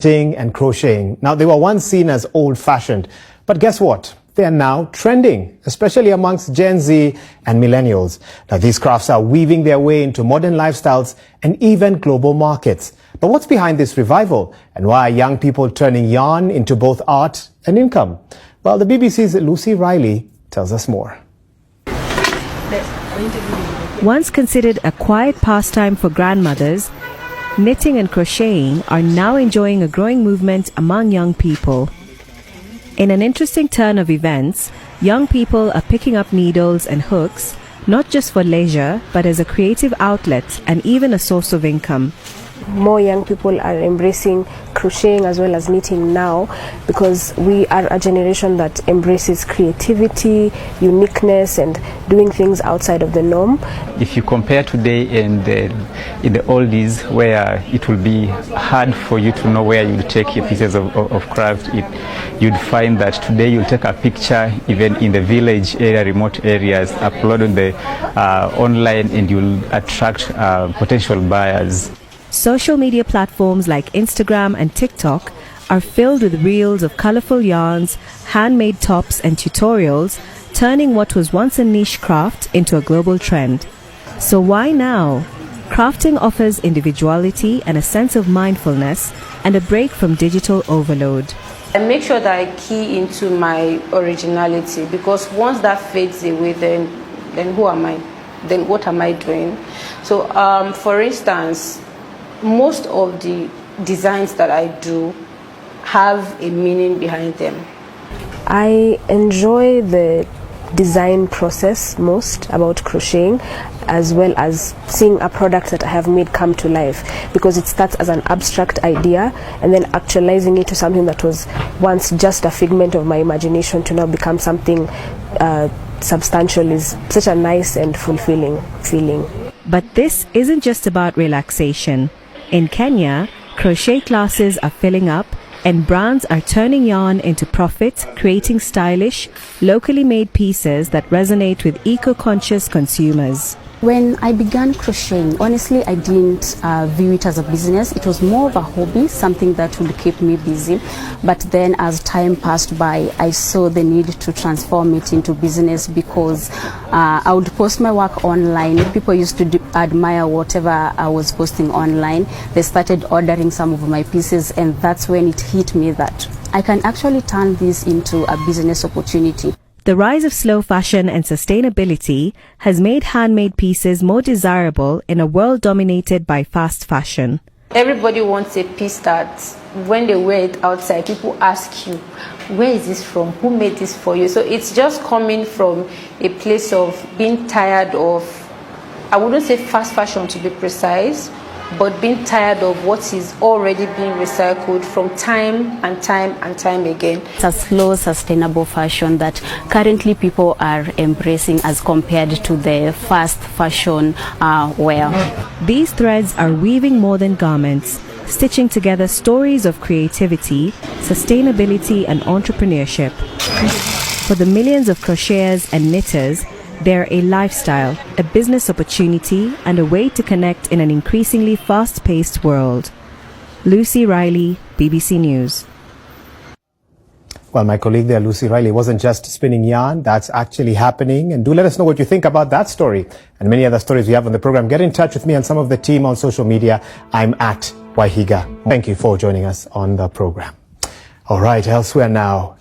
knitting and crocheting. Now, they were once seen as old-fashioned, but guess what? They are now trending, especially amongst Gen Z and millennials. Now, these crafts are weaving their way into modern lifestyles and even global markets. But what's behind this revival? And why are young people turning yarn into both art and income? Well, the BBC's Lucy Riley tells us more. Once considered a quiet pastime for grandmothers, knitting and crocheting are now enjoying a growing movement among young people. In an interesting turn of events, young people are picking up needles and hooks, not just for leisure, but as a creative outlet and even a source of income. More young people are embracing crocheting as well as knitting now, because we are a generation that embraces creativity, uniqueness, and doing things outside of the norm. If you compare today and in the oldies, where it will be hard for you to know where you take your pieces of craft, you'd find that today you'll take a picture even in the village area, remote areas, upload on the online, and you'll attract potential buyers. Social media platforms like Instagram and TikTok are filled with reels of colorful yarns, handmade tops and tutorials, turning what was once a niche craft into a global trend. So why now? Crafting offers individuality and a sense of mindfulness and a break from digital overload. I make sure that I key into my originality, because once that fades away, then who am I? Then what am I doing? So for instance, most of the designs that I do have a meaning behind them. I enjoy the design process most about crocheting, as well as seeing a product that I have made come to life, because it starts as an abstract idea and then actualizing it to something that was once just a figment of my imagination to now become something substantial is such a nice and fulfilling feeling. But this isn't just about relaxation. In Kenya, crochet classes are filling up and brands are turning yarn into profit, creating stylish, locally made pieces that resonate with eco-conscious consumers. When I began crocheting, honestly, I didn't view it as a business. It was more of a hobby, something that would keep me busy. But then as time passed by, I saw the need to transform it into business, because I would post my work online. People used to admire whatever I was posting online. They started ordering some of my pieces, and that's when it hit me that I can actually turn this into a business opportunity. The rise of slow fashion and sustainability has made handmade pieces more desirable in a world dominated by fast fashion. Everybody wants a piece that when they wear it outside, people ask you, where is this from? Who made this for you? So it's just coming from a place of being tired of, I wouldn't say fast fashion to be precise, but being tired of what is already being recycled from time and time again. It's a slow, sustainable fashion that currently people are embracing as compared to the fast fashion wear. These threads are weaving more than garments, stitching together stories of creativity, sustainability, and entrepreneurship. For the millions of crocheters and knitters, they're a lifestyle, a business opportunity, and a way to connect in an increasingly fast-paced world. Lucy Riley, BBC News. Well, my colleague there, Lucy Riley, wasn't just spinning yarn. That's actually happening. And do let us know what you think about that story and many other stories we have on the program. Get in touch with me and some of the team on social media. I'm at Wahiga. Thank you for joining us on the program. All right, elsewhere now.